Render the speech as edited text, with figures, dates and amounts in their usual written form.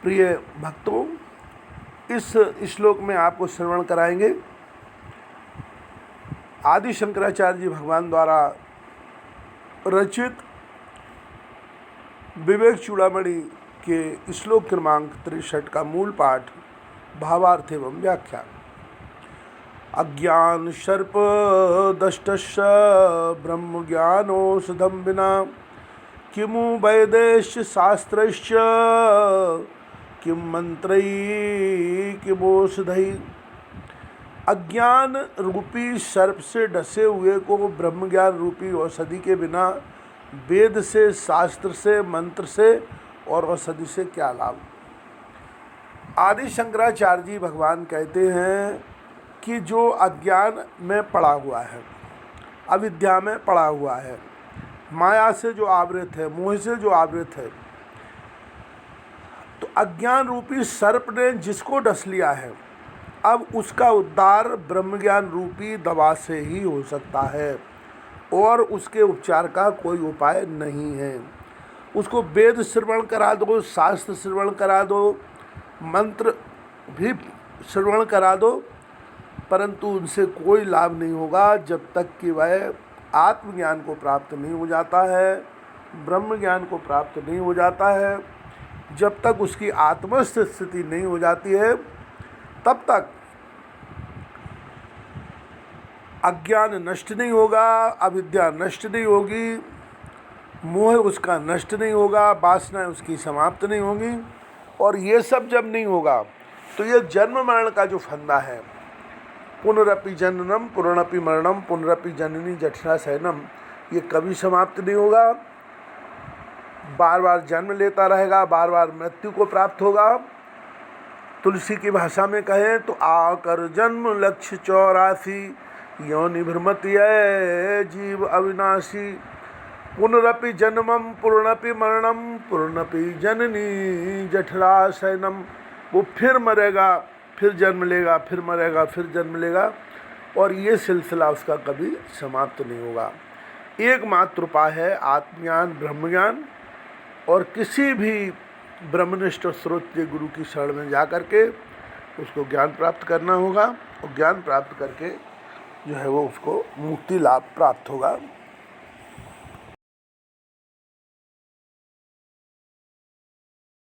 प्रिय भक्तों, इस श्लोक में आपको श्रवण कराएंगे आदि शंकराचार्य जी भगवान द्वारा रचित विवेक चूड़ामणि के श्लोक क्रमांक 63 का मूल पाठ, भावार्थ एवं व्याख्या। अज्ञान सर्प दष्टस्य ब्रह्म ज्ञानौषधं विना किमु वैदेश्य शास्त्रश्च किं मंत्रै किमौषधै। अज्ञान रूपी सर्प से डसे हुए को ब्रह्म ज्ञान रूपी औषधि के बिना वेद से, शास्त्र से, मंत्र से और औषधि से क्या लाभ। आदि शंकराचार्य जी भगवान कहते हैं कि जो अज्ञान में पड़ा हुआ है, अविद्या में पड़ा हुआ है, माया से जो आवृत है, मोह से जो आवृत है, तो अज्ञान रूपी सर्प ने जिसको डस लिया है, अब उसका उद्धार ब्रह्म ज्ञान रूपी दवा से ही हो सकता है और उसके उपचार का कोई उपाय नहीं है। उसको वेद श्रवण करा दो, शास्त्र श्रवण करा दो, मंत्र भी श्रवण करा दो, परंतु उनसे कोई लाभ नहीं होगा जब तक कि वह आत्मज्ञान को प्राप्त नहीं हो जाता है, ब्रह्म ज्ञान को प्राप्त नहीं हो जाता है। जब तक उसकी आत्मस्थ स्थिति नहीं हो जाती है, तब तक अज्ञान नष्ट नहीं होगा, अविद्या नष्ट नहीं होगी, मोह उसका नष्ट नहीं होगा, वासनाएं उसकी समाप्त नहीं होंगी। और ये सब जब नहीं होगा तो ये जन्म मरण का जो फंदा है, पुनरपि जननम पुनरपि मरणम पुनरपि जननी जठरा शयनम, ये कभी समाप्त नहीं होगा। बार बार जन्म लेता रहेगा, बार बार मृत्यु को प्राप्त होगा। तुलसी की भाषा में कहें तो आकर जन्म लक्ष्य 84 योनि भ्रमति है जीव अविनाशी। पुनरपि जन्मम पुनरपि मरणम पुनरपि जननी जठरा शयनम। वो फिर मरेगा, फिर जन्म लेगा, फिर मरेगा, फिर जन्म लेगा, और ये सिलसिला उसका कभी समाप्त नहीं होगा। एकमात्र उपाय है आत्मज्ञान, ब्रह्मज्ञान, और किसी भी ब्रह्मनिष्ठ स्रोत के गुरु की शरण में जा करके उसको ज्ञान प्राप्त करना होगा, और ज्ञान प्राप्त करके जो है वो उसको मुक्ति लाभ प्राप्त होगा।